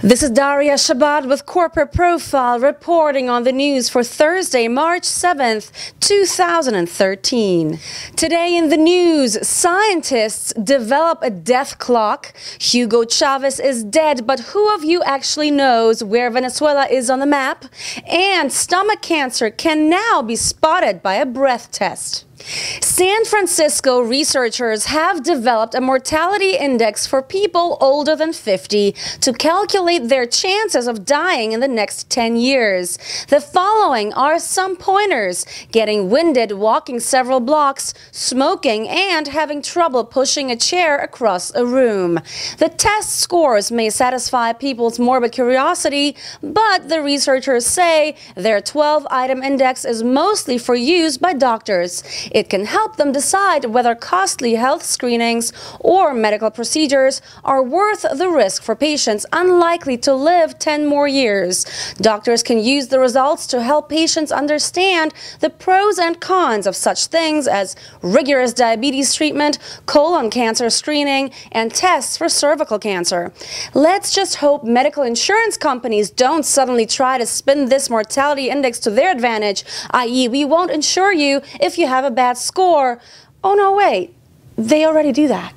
This is Daria Shabbat with Corporate Profile reporting on the news for Thursday, March 7th, 2013. Today in the news, scientists develop a death clock. Hugo Chavez is dead, but who of you actually knows where Venezuela is on the map? And stomach cancer can now be spotted by a breath test. San Francisco researchers have developed a mortality index for people older than 50 to calculate their chances of dying in the next 10 years. The following are some pointers: getting winded walking several blocks, smoking, and having trouble pushing a chair across a room. The test scores may satisfy people's morbid curiosity, but the researchers say their 12-item index is mostly for use by doctors. It can help them decide whether costly health screenings or medical procedures are worth the risk for patients unlikely to live 10 more years. Doctors can use the results to help patients understand the pros and cons of such things as rigorous diabetes treatment, colon cancer screening, and tests for cervical cancer. Let's just hope medical insurance companies don't suddenly try to spin this mortality index to their advantage, i.e., we won't insure you if you have a bad score. Oh no, wait, they already do that.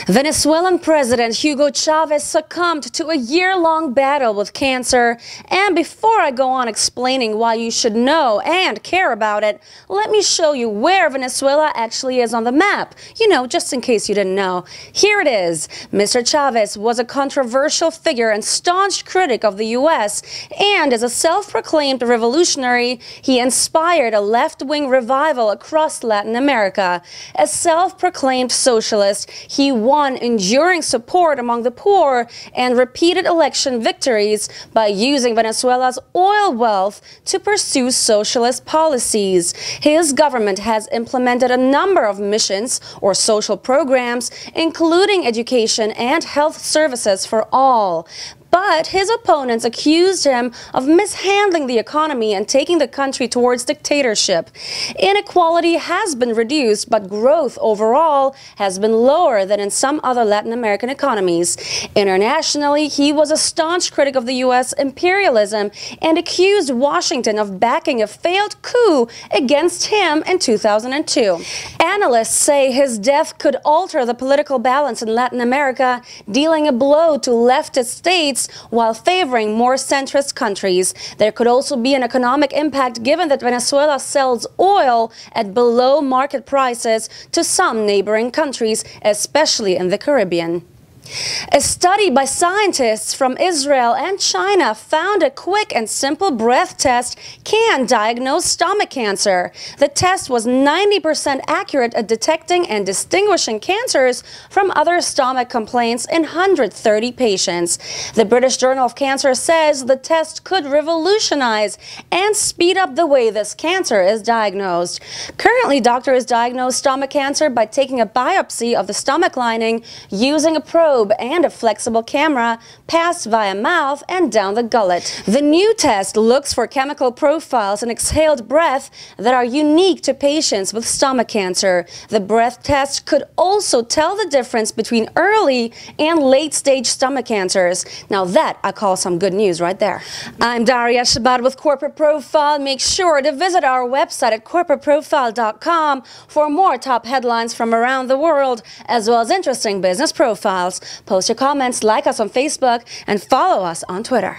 Venezuelan President Hugo Chavez succumbed to a year-long battle with cancer. And before I go on explaining why you should know and care about it, let me show you where Venezuela actually is on the map. You know, just in case you didn't know. Here it is. Mr. Chavez was a controversial figure and staunch critic of the U.S. And as a self-proclaimed revolutionary, he inspired a left-wing revival across Latin America. As self-proclaimed socialist, he won enduring support among the poor and repeated election victories by using Venezuela's oil wealth to pursue socialist policies. His government has implemented a number of missions or social programs, including education and health services for all. But his opponents accused him of mishandling the economy and taking the country towards dictatorship. Inequality has been reduced, but growth overall has been lower than in some other Latin American economies. Internationally, he was a staunch critic of the U.S. imperialism and accused Washington of backing a failed coup against him in 2002. Analysts say his death could alter the political balance in Latin America, dealing a blow to leftist states while favoring more centrist countries. There could also be an economic impact given that Venezuela sells oil at below market prices to some neighboring countries, especially in the Caribbean. A study by scientists from Israel and China found a quick and simple breath test can diagnose stomach cancer. The test was 90% accurate at detecting and distinguishing cancers from other stomach complaints in 130 patients. The British Journal of Cancer says the test could revolutionize and speed up the way this cancer is diagnosed. Currently, doctors diagnose stomach cancer by taking a biopsy of the stomach lining using a probe and a flexible camera passed via mouth and down the gullet. The new test looks for chemical profiles in exhaled breath that are unique to patients with stomach cancer. The breath test could also tell the difference between early and late-stage stomach cancers. Now that I call some good news right there. I'm Daria Shabbat with Corporate Profile. Make sure to visit our website at corporateprofile.com for more top headlines from around the world, as well as interesting business profiles. Post your comments, like us on Facebook, and follow us on Twitter.